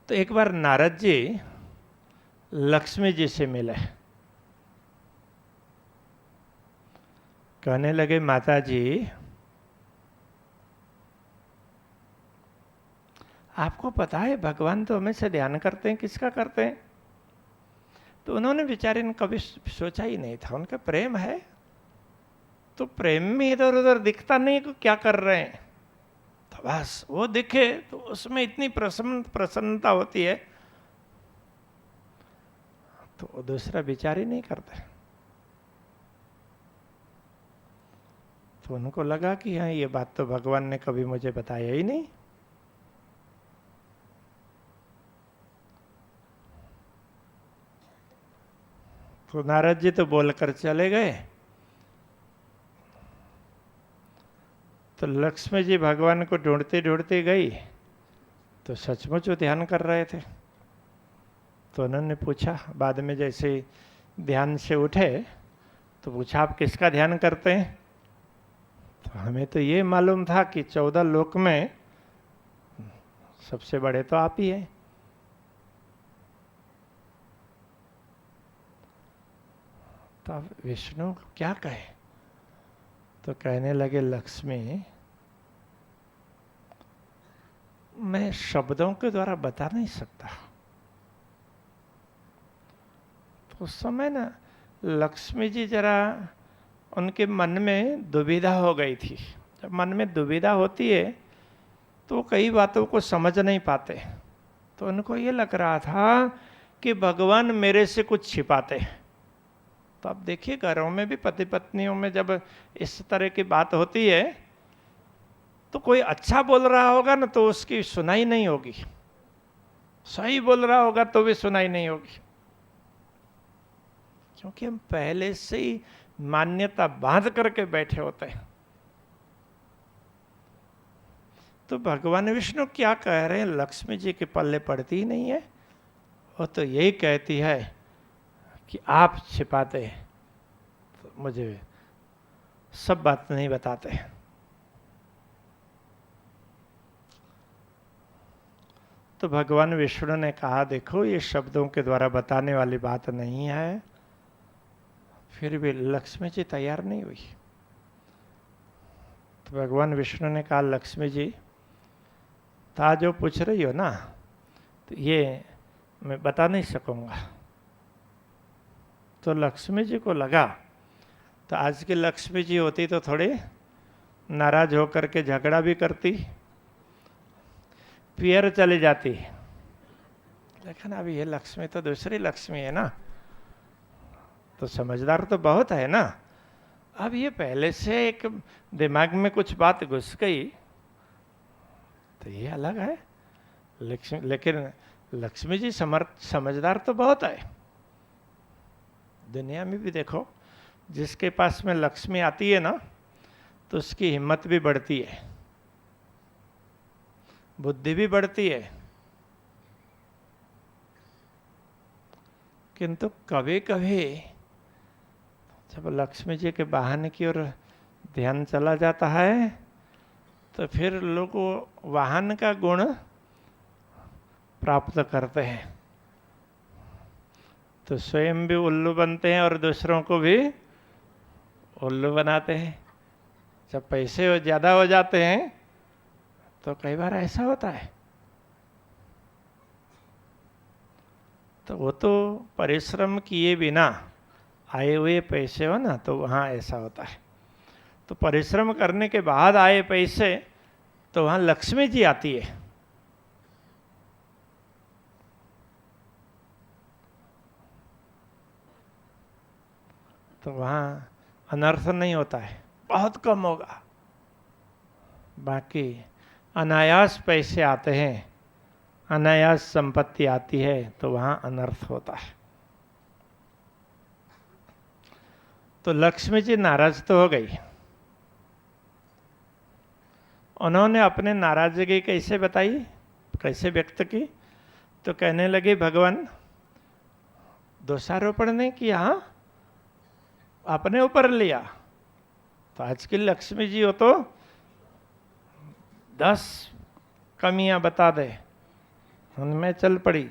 तो एक बार नारद जी लक्ष्मी जी से मिले। कहने लगे, माता जी आपको पता है भगवान तो हमेशा ध्यान करते हैं, किसका करते हैं? तो उन्होंने बेचारे ने कभी सोचा ही नहीं था। उनका प्रेम है तो प्रेम में इधर उधर दिखता नहीं कि क्या कर रहे हैं, तो बस वो दिखे तो उसमें इतनी प्रसन्नता होती है, तो दूसरा विचार ही नहीं करते। तो उनको लगा कि हाँ, ये बात तो भगवान ने कभी मुझे बताया ही नहीं। तो नारद जी तो बोलकर चले गए। तो लक्ष्मी जी भगवान को ढूंढते ढूंढते गई, तो सचमुच वो ध्यान कर रहे थे। तो उन्होंने पूछा, बाद में जैसे ध्यान से उठे तो पूछा, आप किसका ध्यान करते हैं? तो हमें तो ये मालूम था कि 14 लोक में सबसे बड़े तो आप ही हैं। तो अब विष्णु क्या कहे? तो कहने लगे, लक्ष्मी मैं शब्दों के द्वारा बता नहीं सकता। तो उस समय ना लक्ष्मी जी जरा उनके मन में दुविधा हो गई थी। जब मन में दुविधा होती है तो कई बातों को समझ नहीं पाते। तो उनको ये लग रहा था कि भगवान मेरे से कुछ छिपाते हैं। तो अब देखिए, घरों में भी पति पत्नियों में जब इस तरह की बात होती है तो कोई अच्छा बोल रहा होगा ना तो उसकी सुनाई नहीं होगी, सही बोल रहा होगा तो भी सुनाई नहीं होगी, क्योंकि हम पहले से ही मान्यता बांध करके बैठे होते हैं। तो भगवान विष्णु क्या कह रहे हैं, लक्ष्मी जी के पल्ले पड़ती ही नहीं है। वो तो यही कहती है कि आप छिपाते हैं, तो मुझे सब बात नहीं बताते। तो भगवान विष्णु ने कहा, देखो ये शब्दों के द्वारा बताने वाली बात नहीं है। फिर भी लक्ष्मी जी तैयार नहीं हुई। तो भगवान विष्णु ने कहा, लक्ष्मी जी था जो पूछ रही हो ना, तो ये मैं बता नहीं सकूंगा। तो लक्ष्मी जी को लगा, तो आज की लक्ष्मी जी होती तो थोड़ी नाराज होकर के झगड़ा भी करती, पियर चली जाती। लेकिन अभी ये लक्ष्मी तो दूसरी लक्ष्मी है ना, तो समझदार तो बहुत है ना। अब ये पहले से एक दिमाग में कुछ बात घुस गई तो ये अलग है। लेकिन लक्ष्मी जी समझदार तो बहुत है। दुनिया में भी देखो, जिसके पास में लक्ष्मी आती है ना तो उसकी हिम्मत भी बढ़ती है, बुद्धि भी बढ़ती है। किंतु कभी कभी जब लक्ष्मी जी के वाहन की ओर ध्यान चला जाता है तो फिर लोग वाहन का गुण प्राप्त करते हैं, तो स्वयं भी उल्लू बनते हैं और दूसरों को भी उल्लू बनाते हैं। जब पैसे ज्यादा हो जाते हैं तो कई बार ऐसा होता है। तो वो तो परिश्रम किए बिना आए हुए पैसे हो ना, तो वहाँ ऐसा होता है। तो परिश्रम करने के बाद आए पैसे, तो वहाँ लक्ष्मी जी आती है। तो वहाँ अनर्थ नहीं होता है, बहुत कम होगा। बाकी अनायास पैसे आते हैं, अनायास संपत्ति आती है, तो वहां अनर्थ होता है। तो लक्ष्मी जी नाराज तो हो गई। उन्होंने अपने नाराजगी कैसे बताई, कैसे व्यक्त की? तो कहने लगे, भगवान दोषारोपण नहीं किया, अपने ऊपर लिया। तो आज की लक्ष्मी जी हो तो 10 कमियां बता दे, उनमें चल पड़ी।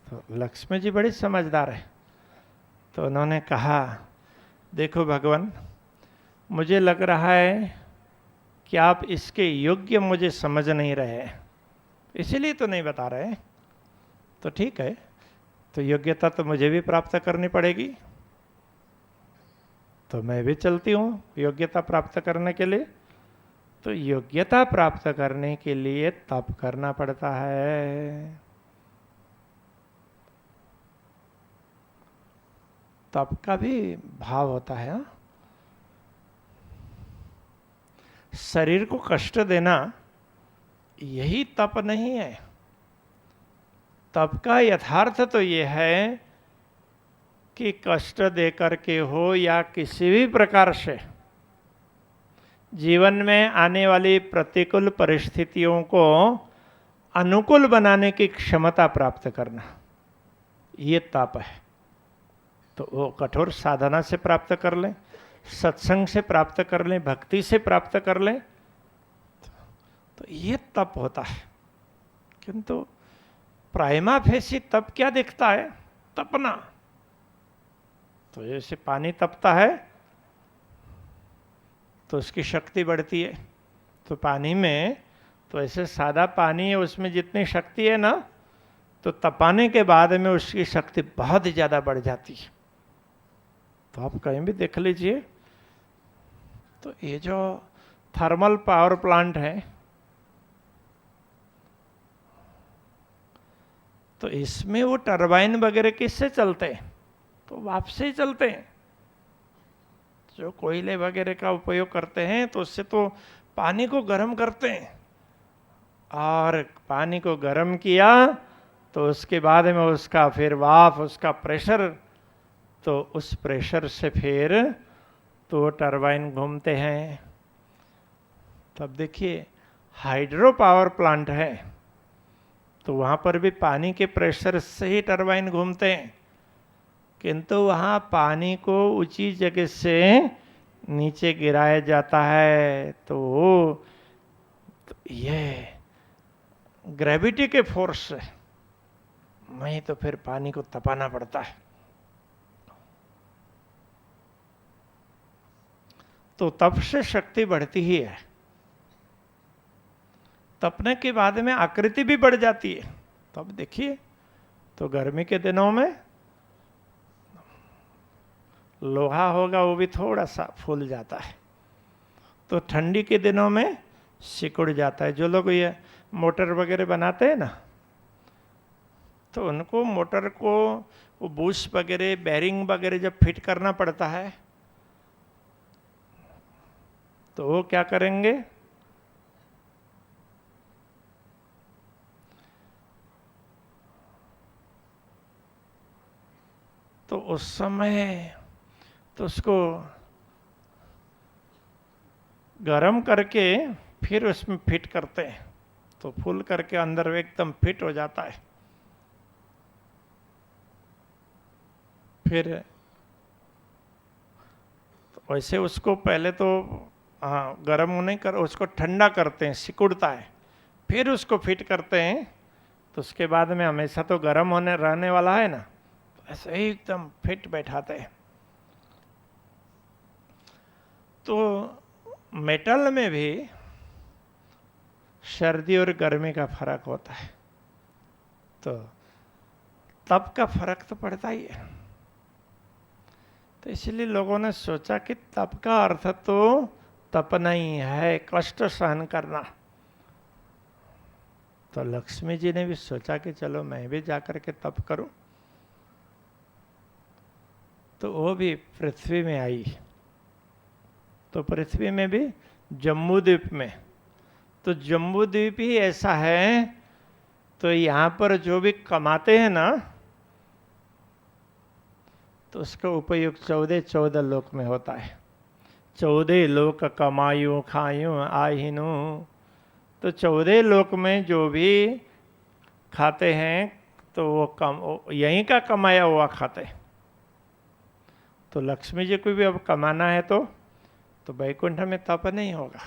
तो लक्ष्मी जी बड़ी समझदार है, तो उन्होंने कहा देखो भगवान, मुझे लग रहा है कि आप इसके योग्य मुझे समझ नहीं रहे हैं, इसीलिए तो नहीं बता रहे। तो ठीक है, तो योग्यता तो मुझे भी प्राप्त करनी पड़ेगी, तो मैं भी चलती हूँ योग्यता प्राप्त करने के लिए। तो योग्यता प्राप्त करने के लिए तप करना पड़ता है। तप का भी भाव होता है। शरीर को कष्ट देना यही तप नहीं है। तप का यथार्थ तो यह है कि कष्ट दे करके हो या किसी भी प्रकार से जीवन में आने वाली प्रतिकूल परिस्थितियों को अनुकूल बनाने की क्षमता प्राप्त करना, ये तप है। तो वो कठोर साधना से प्राप्त कर लें, सत्संग से प्राप्त कर लें, भक्ति से प्राप्त कर लें, तो ये तप होता है। किंतु प्राइमा फेसी तप क्या दिखता है? तपना। तो जैसे पानी तपता है तो उसकी शक्ति बढ़ती है, तो पानी में तो ऐसे सादा पानी है, उसमें जितनी शक्ति है ना, तो तपाने के बाद में उसकी शक्ति बहुत ज़्यादा बढ़ जाती है। तो आप कहीं भी देख लीजिए, तो ये जो थर्मल पावर प्लांट है, तो इसमें वो टरबाइन वगैरह किससे चलते हैं? तो वाप से ही चलते हैं। जो कोयले वगैरह का उपयोग करते हैं तो उससे तो पानी को गर्म करते हैं, और पानी को गर्म किया तो उसके बाद में उसका फिर वाफ, उसका प्रेशर, तो उस प्रेशर से फिर तो टरबाइन घूमते हैं। तब देखिए हाइड्रो पावर प्लांट है, तो वहाँ पर भी पानी के प्रेशर से ही टरबाइन घूमते हैं, किंतु वहाँ पानी को ऊंची जगह से नीचे गिराया जाता है। तो ये ग्रेविटी के फोर्स से नहीं तो फिर पानी को तपाना पड़ता है। तो तप से शक्ति बढ़ती ही है। तपने के बाद में आकृति भी बढ़ जाती है। तब देखिए, तो गर्मी के दिनों में लोहा होगा वो भी थोड़ा सा फूल जाता है, तो ठंडी के दिनों में सिकुड़ जाता है। जो लोग ये मोटर वगैरह बनाते हैं ना, तो उनको मोटर को वो बूश वगैरह, बेरिंग वगैरह जब फिट करना पड़ता है, तो वो क्या करेंगे, तो उस समय तो उसको गरम करके फिर उसमें फिट करते हैं, तो फुल करके अंदर एकदम फिट हो जाता है। फिर तो वैसे उसको पहले तो गरम नहीं कर, उसको ठंडा करते हैं, सिकुड़ता है, फिर उसको फिट करते हैं। तो उसके बाद में हमेशा तो गरम होने रहने वाला है ना, तो ऐसे ही एकदम फिट बैठाते हैं। तो मेटल में भी सर्दी और गर्मी का फर्क होता है, तो तप का फर्क तो पड़ता ही है। तो इसलिए लोगों ने सोचा कि तप का अर्थ तो तपना ही है, कष्ट सहन करना। तो लक्ष्मी जी ने भी सोचा कि चलो मैं भी जाकर के तप करूं, तो वो भी पृथ्वी में आई। तो पृथ्वी में भी जम्बू द्वीप में, तो जम्बू द्वीप ही ऐसा है, तो यहाँ पर जो भी कमाते हैं ना, तो उसका उपयोग 14 लोक में होता है। 14 लोक कमायूं खायूं आहिनु। तो 14 लोक में जो भी खाते हैं तो वो यहीं का कमाया हुआ खाते हैं। तो लक्ष्मी जी को भी अब कमाना है, तो वैकुंठ में तप नहीं होगा,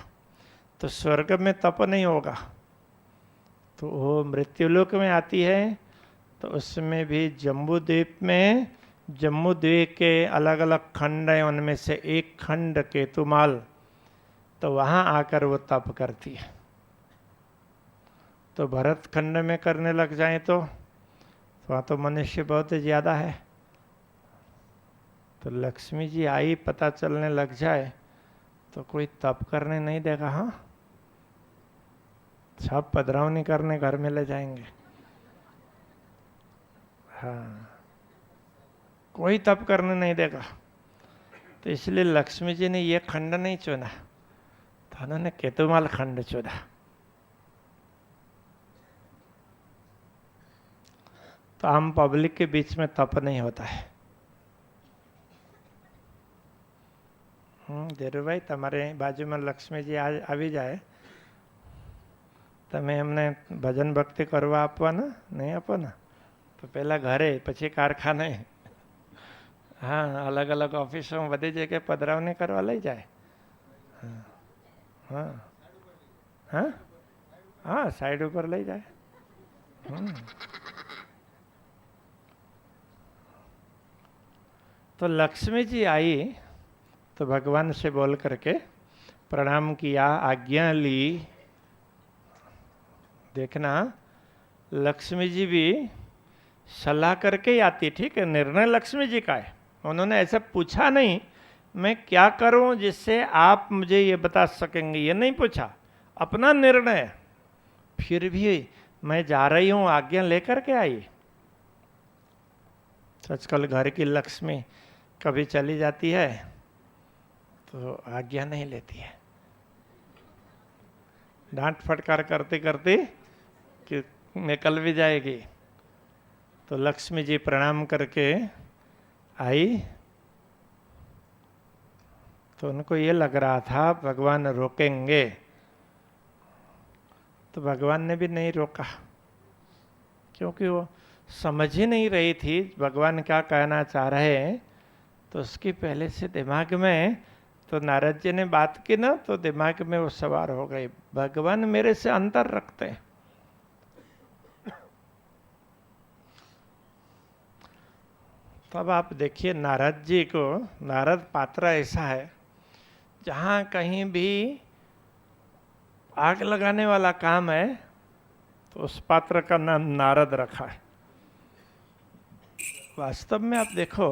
तो स्वर्ग में तप नहीं होगा, तो वो मृत्युलोक में आती है, तो उसमें भी जम्बूद्वीप में, जम्बूद्वीप के अलग अलग खंड हैं, उनमें से एक खंड केतुमाल, तो वहाँ आकर वो तप करती है। तो भरत खंड में करने लग जाए तो वहाँ तो मनुष्य बहुत ज़्यादा है, तो लक्ष्मी जी आई पता चलने लग जाए तो कोई तप करने नहीं देगा। हाँ, सब पधरावनी करने घर में ले जाएंगे। हाँ, कोई तप करने नहीं देगा। तो इसलिए लक्ष्मी जी ने ये खंड नहीं चुना, तो उन्होंने केतुमाल खंड चुना। तो आम पब्लिक के बीच में तप नहीं होता है। धीरू भाई, તમારે બાજુમાં લક્ષ્મીજી આવી જાય તમે એમને ભજન ભક્તિ કરવા આપવાના નહીં આપો ને, તો પહેલાં ઘરે પછી કારખાને, હા, અલગ અલગ ઓફિસોમાં બધી જગ્યાએ પધરાવણી કરવા લઈ જાય. હા હા હા, સાઈડ ઉપર લઈ જાય. तो लक्ष्मी जी आई तो भगवान से बोल करके प्रणाम किया, आज्ञा ली। देखना, लक्ष्मी जी भी सलाह करके ही आती, ठीक है, निर्णय लक्ष्मी जी का है। उन्होंने ऐसा पूछा नहीं मैं क्या करूं जिससे आप मुझे ये बता सकेंगे, ये नहीं पूछा, अपना निर्णय। फिर भी मैं जा रही हूं, आज्ञा लेकर के आई। आजकल घर की लक्ष्मी कभी चली जाती है तो आज्ञा नहीं लेती है, डांट फटकार करते करते कि निकल भी जाएगी। तो लक्ष्मी जी प्रणाम करके आई, तो उनको ये लग रहा था भगवान रोकेंगे, तो भगवान ने भी नहीं रोका, क्योंकि वो समझ ही नहीं रही थी भगवान क्या कहना चाह रहे हैं। तो उसकी पहले से दिमाग में, तो नारद जी ने बात की ना, तो दिमाग में वो सवार हो गई, भगवान मेरे से अंतर रखते हैं। तब आप देखिए नारद जी को, नारद पात्र ऐसा है जहाँ कहीं भी आग लगाने वाला काम है तो उस पात्र का नाम नारद रखा है। वास्तव में आप देखो,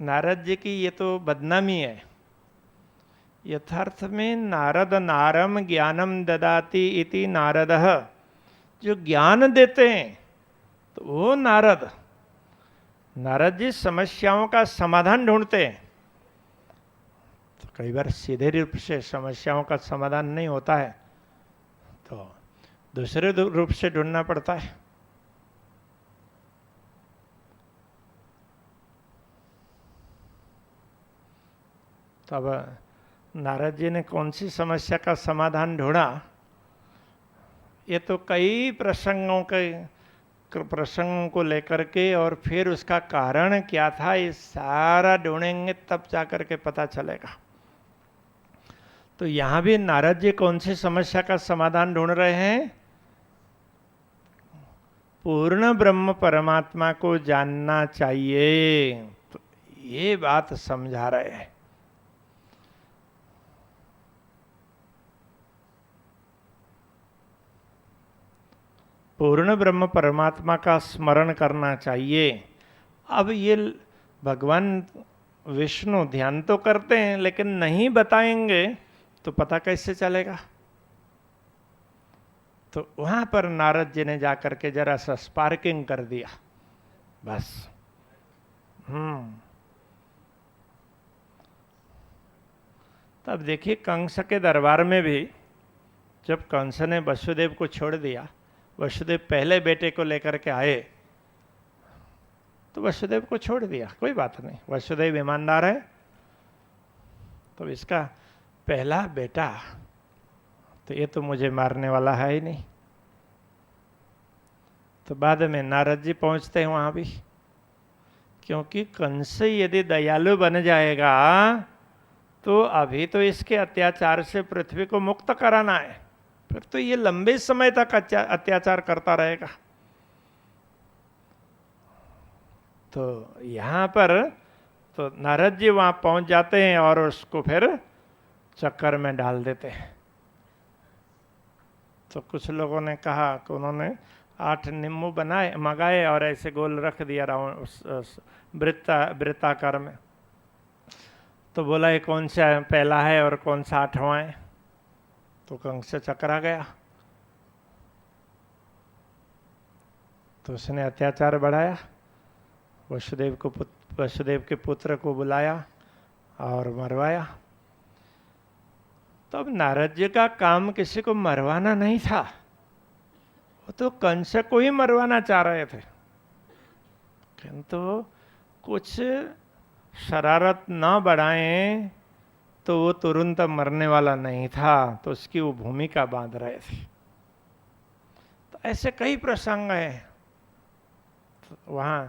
नारद जी की ये तो बदनामी है। यथार्थ में नारद नारम ज्ञानम ददाति इति नारदः, जो ज्ञान देते हैं तो वो नारद, नारद जी समस्याओं का समाधान ढूंढते हैं। तो कई बार सीधे रूप से समस्याओं का समाधान नहीं होता है तो दूसरे रूप से ढूंढना पड़ता है। तब नारद जी ने कौन सी समस्या का समाधान ढूंढा, ये तो कई प्रसंगों को लेकर के, और फिर उसका कारण क्या था, ये सारा ढूंढेंगे तब जाकर के पता चलेगा। तो यहां भी नारद जी कौन सी समस्या का समाधान ढूंढ रहे हैं, पूर्ण ब्रह्म परमात्मा को जानना चाहिए, तो ये बात समझा रहे हैं। पूर्ण ब्रह्म परमात्मा का स्मरण करना चाहिए। अब ये भगवान विष्णु ध्यान तो करते हैं लेकिन नहीं बताएंगे तो पता कैसे चलेगा। तो वहां पर नारद जी ने जाकर के जरा सा स्पार्किंग कर दिया, बस। तब देखिए कंस के दरबार में भी जब कंस ने वसुदेव को छोड़ दिया, वसुदेव पहले बेटे को लेकर के आए तो वसुदेव को छोड़ दिया, कोई बात नहीं, वसुदेव ईमानदार है, तो इसका पहला बेटा तो ये तो मुझे मारने वाला है ही नहीं। तो बाद में नारद जी पहुंचते हैं वहां भी, क्योंकि कंस यदि दयालु बन जाएगा तो अभी तो इसके अत्याचार से पृथ्वी को मुक्त कराना है, फिर तो ये लंबे समय तक अत्याचार करता रहेगा। तो यहां पर तो नारद जी वहां पहुंच जाते हैं और उसको फिर चक्कर में डाल देते हैं। तो कुछ लोगों ने कहा कि उन्होंने 8 नींबू बनाए मंगाए और ऐसे गोल रख दिया राउंड उस वृत्ताकार में। तो बोला ये कौन सा पहला है और कौन सा 8वां है? तो कंस चकरा गया। तो उसने अत्याचार बढ़ाया, वसुदेव के पुत्र को बुलाया और मरवाया। तो अब नारद जी का काम किसी को मरवाना नहीं था, वो तो कंस को ही मरवाना चाह रहे थे। किंतु कुछ शरारत न बढ़ाएं तो वो तुरंत मरने वाला नहीं था, तो उसकी वो भूमिका बांध रहे थे। तो ऐसे कई प्रसंग हैं, तो वहां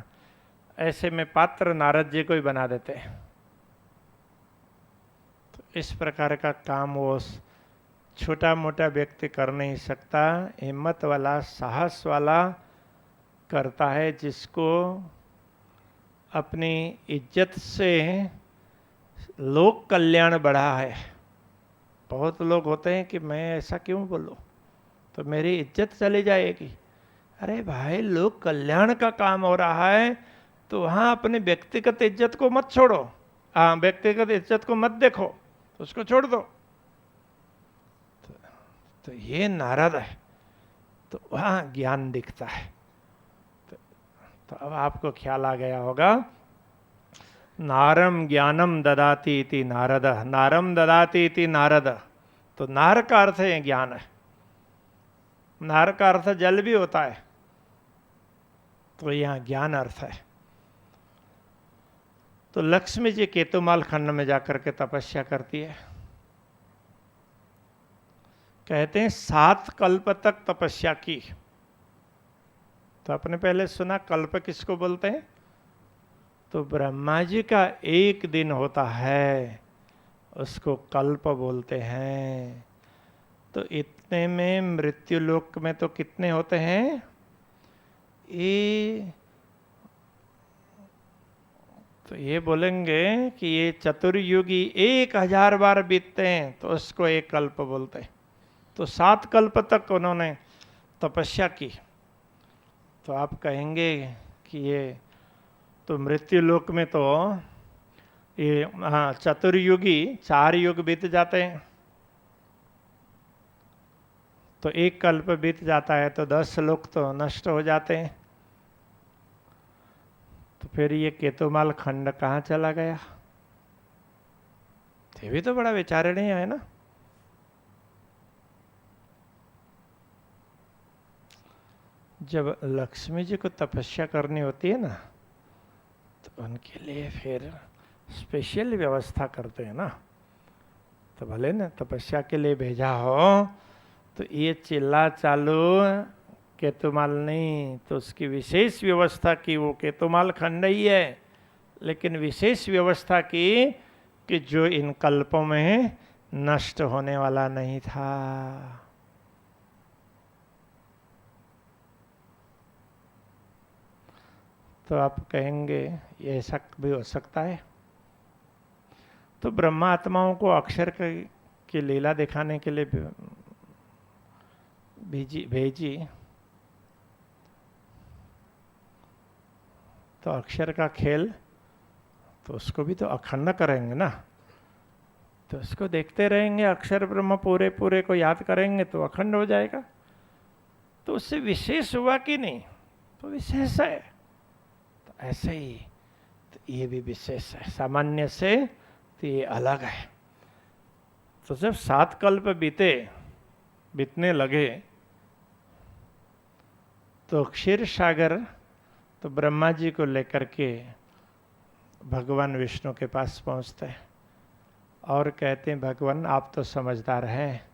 ऐसे में पात्र नारद जी को ही बना देते हैं। तो इस प्रकार का काम वो छोटा मोटा व्यक्ति कर नहीं सकता, हिम्मत वाला साहस वाला करता है, जिसको अपनी इज्जत से लोक कल्याण बढ़ा है। बहुत लोग होते हैं कि मैं ऐसा क्यों बोलूं तो मेरी इज्जत चली जाएगी। अरे भाई, लोक कल्याण का काम हो रहा है तो वहां अपने व्यक्तिगत इज्जत को मत छोड़ो, हाँ व्यक्तिगत इज्जत को मत देखो, तो उसको छोड़ दो। तो ये नारद है, तो वहां ज्ञान दिखता है। तो अब आपको ख्याल आ गया होगा, नारम ज्ञानम ददाति इति नारद, नारम ददाति इति नारद। तो नार का अर्थ है ज्ञान है, नार का अर्थ जल भी होता है, तो यहां ज्ञान अर्थ है। तो लक्ष्मी जी केतुमाल खंड में जाकर के तपस्या करती है। कहते हैं 7 कल्प तक तपस्या की। तो आपने पहले सुना कल्प किसको बोलते हैं? तो ब्रह्मा जी का एक दिन होता है उसको कल्प बोलते हैं। तो इतने में मृत्यु लोक में तो कितने होते हैं? तो ये बोलेंगे कि ये चतुर्युगी 1000 बार बीतते हैं तो उसको एक कल्प बोलते हैं। तो 7 कल्प तक उन्होंने तपस्या की। तो आप कहेंगे कि ये तो मृत्यु लोक में तो ये हाँ चतुर्युगी 4 युग बीत जाते हैं, तो एक कल्प बीत जाता है तो 10 लोक तो नष्ट हो जाते हैं। तो फिर ये केतुमाल खंड कहाँ चला गया? ये भी तो बड़ा विचारणीय है ना। जब लक्ष्मी जी को तपस्या करनी होती है ना, तो उनके लिए फिर स्पेशल व्यवस्था करते हैं ना। तो भले ना तपस्या के लिए भेजा हो तो ये चिल्ला चालू केतुमाल नहीं, तो उसकी विशेष व्यवस्था की। वो केतुमाल खंड ही है, लेकिन विशेष व्यवस्था की कि जो इन कल्पों में नष्ट होने वाला नहीं था। तो आप कहेंगे ये ऐसा भी हो सकता है। तो ब्रह्मा आत्माओं को अक्षर की लीला दिखाने के लिए भेजी तो अक्षर का खेल तो उसको भी तो अखंड करेंगे ना। तो उसको देखते रहेंगे, अक्षर ब्रह्म पूरे पूरे को याद करेंगे तो अखंड हो जाएगा। तो उससे विशेष हुआ कि नहीं? तो विशेष है। तो ऐसे ही तो ये भी विशेष है, सामान्य से तो ये अलग है। तो जब 7 कल्प बीतने लगे तो क्षीर सागर तो ब्रह्मा जी को लेकर के भगवान विष्णु के पास पहुंचते हैं और कहते हैं भगवान आप तो समझदार हैं,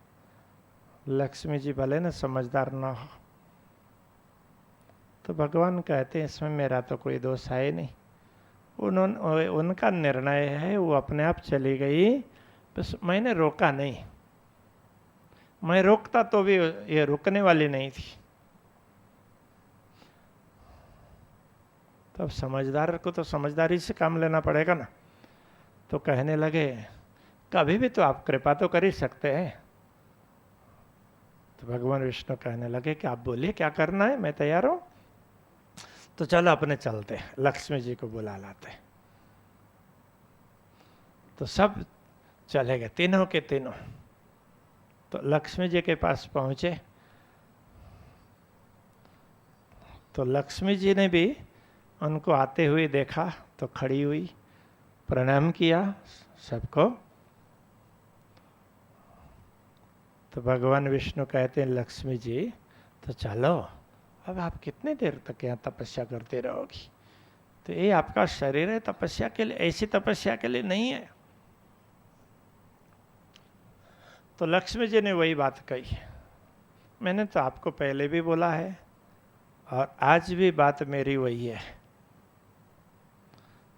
लक्ष्मी जी भले ना समझदार ना हो। तो भगवान कहते हैं इसमें मेरा तो कोई दोष है नहीं, उनका निर्णय है, वो अपने आप चली गई, बस मैंने रोका नहीं। मैं रोकता तो भी ये रुकने वाली नहीं थी। तब समझदार को तो समझदारी से काम लेना पड़ेगा ना। तो कहने लगे कभी भी तो आप कृपा तो कर ही सकते हैं। तो भगवान विष्णु कहने लगे कि आप बोलिए क्या करना है, मैं तैयार हूं। तो चलो अपने चलते, लक्ष्मी जी को बुला लाते। तो सब चले गए, तीनों के तीनों। तो लक्ष्मी जी के पास पहुंचे तो लक्ष्मी जी ने भी उनको आते हुए देखा, तो खड़ी हुई, प्रणाम किया सबको। तो भगवान विष्णु कहते हैं लक्ष्मी जी तो चलो, अब आप कितने देर तक यहाँ तपस्या करते रहोगी? तो ये आपका शरीर है तपस्या के लिए, ऐसी तपस्या के लिए नहीं है। तो लक्ष्मी जी ने वही बात कही, मैंने तो आपको पहले भी बोला है और आज भी बात मेरी वही है।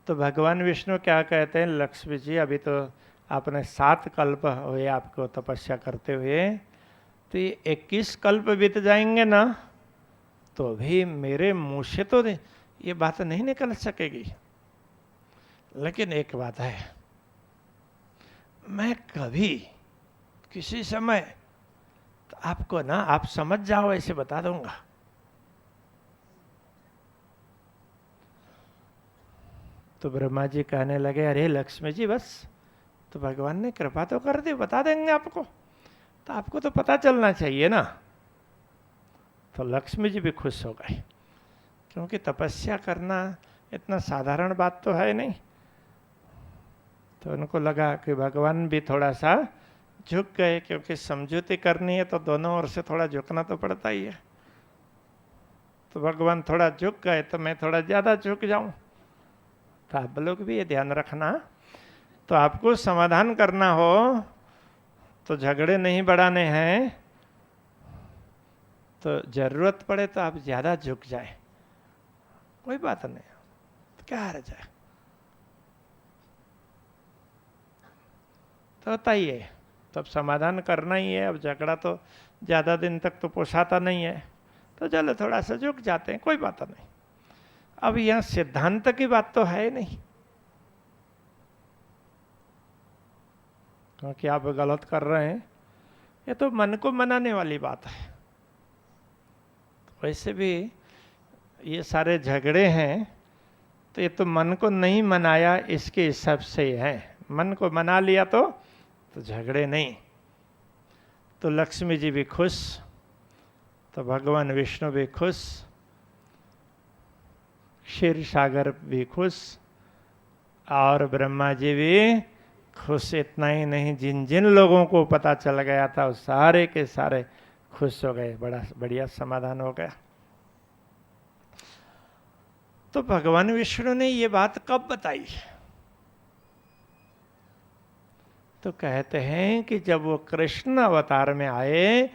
तो भगवान विष्णु क्या कहते हैं, लक्ष्मी जी अभी तो आपने 7 कल्प हुए आपको तपस्या करते हुए, तो ये 21 कल्प बीत जाएंगे ना तो भी मेरे मुंह से तो ये बात नहीं निकल सकेगी। लेकिन एक बात है, मैं कभी किसी समय तो आपको ना, आप समझ जाओ ऐसे बता दूंगा। तो ब्रह्मा जी कहने लगे अरे लक्ष्मी जी बस, तो भगवान ने कृपा तो कर दी, बता देंगे आपको, तो आपको तो पता चलना चाहिए ना। तो लक्ष्मी जी भी खुश हो गए, क्योंकि तपस्या करना इतना साधारण बात तो है नहीं। तो उनको लगा कि भगवान भी थोड़ा सा झुक गए, क्योंकि समझौती करनी है तो दोनों ओर से थोड़ा झुकना तो पड़ता ही है। तो भगवान थोड़ा झुक गए तो मैं थोड़ा ज़्यादा झुक जाऊं। तो आप लोग भी ये ध्यान रखना, तो आपको समाधान करना हो तो झगड़े नहीं बढ़ाने हैं, तो जरूरत पड़े तो आप ज़्यादा झुक जाए, कोई बात नहीं, तो क्या हर्ज है। तो होता ही है, तब समाधान करना ही है। अब झगड़ा तो ज़्यादा दिन तक तो पोसाता नहीं है, तो चलो थोड़ा सा झुक जाते हैं, कोई बात नहीं। अब यह सिद्धांत की बात तो है नहीं, क्योंकि आप गलत कर रहे हैं, ये तो मन को मनाने वाली बात है। वैसे भी ये सारे झगड़े हैं तो ये तो मन को नहीं मनाया इसके हिसाब से है, मन को मना लिया तो झगड़े नहीं। तो लक्ष्मी जी भी खुश, तो भगवान विष्णु भी खुश, क्षीर सागर भी खुश और ब्रह्मा जी भी खुश। इतना ही नहीं, जिन जिन लोगों को पता चल गया था वो सारे के सारे खुश हो गए, बड़ा बढ़िया समाधान हो गया। तो भगवान विष्णु ने ये बात कब बताई? तो कहते हैं कि जब वो कृष्ण अवतार में आए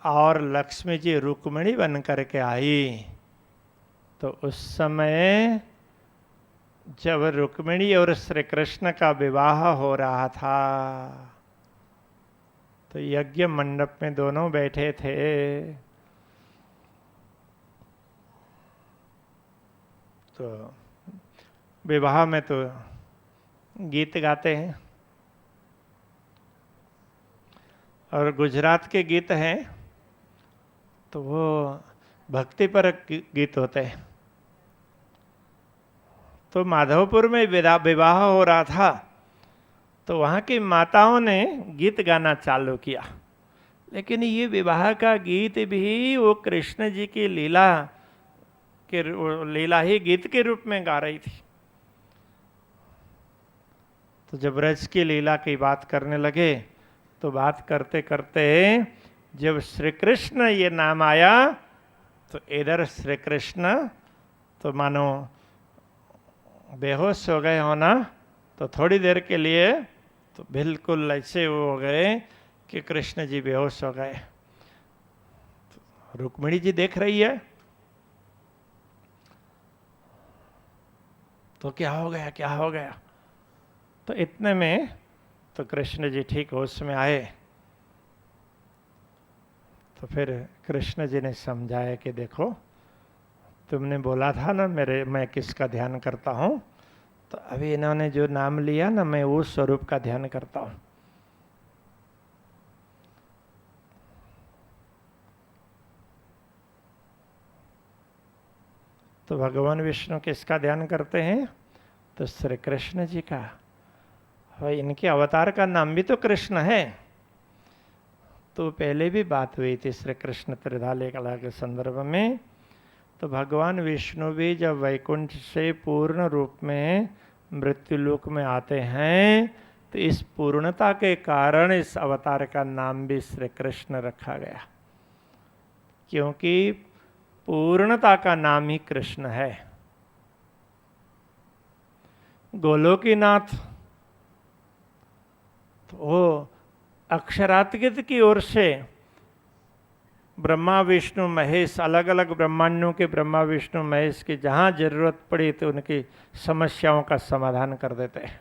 और लक्ष्मी जी रुक्मिणी बन करके आई, तो उस समय जब रुक्मिणी और श्री कृष्ण का विवाह हो रहा था, तो यज्ञ मंडप में दोनों बैठे थे। तो विवाह में तो गीत गाते हैं, और गुजरात के गीत हैं तो वो भक्ति पर गीत होते हैं। तो माधवपुर में विवाह हो रहा था, तो वहाँ की माताओं ने गीत गाना चालू किया, लेकिन ये विवाह का गीत भी वो कृष्ण जी की लीला ही गीत के रूप में गा रही थी। तो जब ब्रज की लीला की बात करने लगे, तो बात करते करते जब श्री कृष्ण ये नाम आया, तो इधर श्री कृष्ण तो मानो बेहोश हो गए होना, तो थोड़ी देर के लिए तो बिल्कुल ऐसे हो गए कि कृष्ण जी बेहोश हो गए। रुक्मिणी जी देख रही है, तो क्या हो गया क्या हो गया। तो इतने में तो कृष्ण जी ठीक होश में आए, तो फिर कृष्ण जी ने समझाया कि देखो, तुमने बोला था ना मैं किसका ध्यान करता हूँ, तो अभी इन्होंने जो नाम लिया ना, मैं उस स्वरूप का ध्यान करता हूँ। तो भगवान विष्णु किसका ध्यान करते हैं? तो श्री कृष्ण जी का। भाई इनके अवतार का नाम भी तो कृष्ण है। तो पहले भी बात हुई थी श्री कृष्ण त्रिधाले कला के संदर्भ में। तो भगवान विष्णु भी जब वैकुंठ से पूर्ण रूप में मृत्युलोक में आते हैं, तो इस पूर्णता के कारण इस अवतार का नाम भी श्री कृष्ण रखा गया, क्योंकि पूर्णता का नाम ही कृष्ण है। गोलोकीनाथ तो वो अक्षरात्गित की ओर से ब्रह्मा विष्णु महेश, अलग अलग ब्रह्मांडों के ब्रह्मा विष्णु महेश की जहाँ जरूरत पड़ी तो उनकी समस्याओं का समाधान कर देते हैं।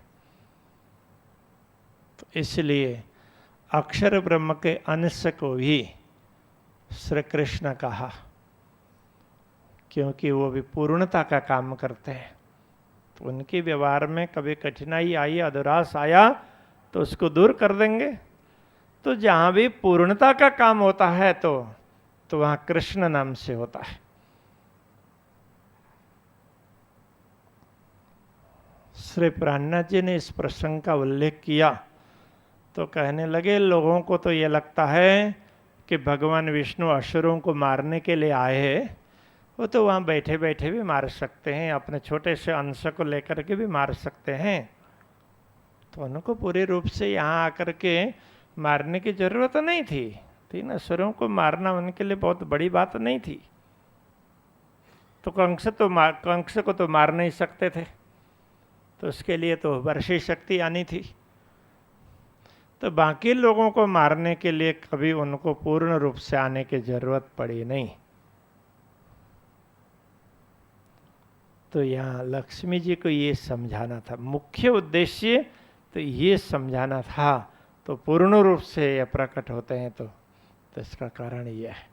तो इसलिए अक्षर ब्रह्म के अंश को भी श्री कृष्ण कहा, क्योंकि वो भी पूर्णता का काम करते हैं। तो उनके व्यवहार में कभी कठिनाई आई, अधुरास आया, तो उसको दूर कर देंगे। तो जहाँ भी पूर्णता का काम होता है तो वहाँ कृष्ण नाम से होता है। श्री प्राणनाथ जी ने इस प्रसंग का उल्लेख किया तो कहने लगे, लोगों को तो ये लगता है कि भगवान विष्णु असुरों को मारने के लिए आए हैं, वो तो वहाँ बैठे बैठे भी मार सकते हैं, अपने छोटे से अंश को लेकर के भी मार सकते हैं, तो उनको पूरे रूप से यहाँ आकर के मारने की जरूरत नहीं थी। तीन असुरों को मारना उनके लिए बहुत बड़ी बात नहीं थी। तो कंस को तो मार नहीं सकते थे, तो उसके लिए तो वर्षी शक्ति आनी थी। तो बाकी लोगों को मारने के लिए कभी उनको पूर्ण रूप से आने की जरूरत पड़ी नहीं। तो यहाँ लक्ष्मी जी को ये समझाना था, मुख्य उद्देश्य तो ये समझाना था। तो पूर्ण रूप से ये प्रकट होते हैं तो इसका कारण यह है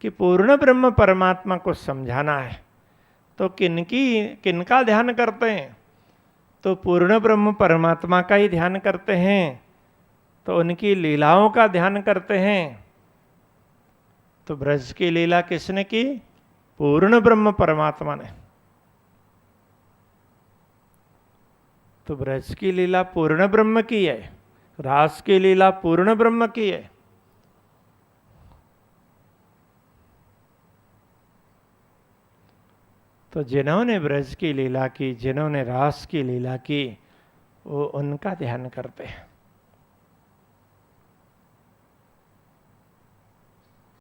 कि पूर्ण ब्रह्म परमात्मा को समझाना है। तो किनका ध्यान करते हैं? तो पूर्ण ब्रह्म परमात्मा का ही ध्यान करते हैं, तो उनकी लीलाओं का ध्यान करते हैं। तो ब्रज की लीला किसने की? पूर्ण ब्रह्म परमात्मा ने। तो ब्रज की लीला पूर्ण ब्रह्म की है, रास की लीला पूर्ण ब्रह्म की है। तो जिन्होंने ब्रज की लीला की, जिन्होंने रास की लीला की, वो उनका ध्यान करते हैं।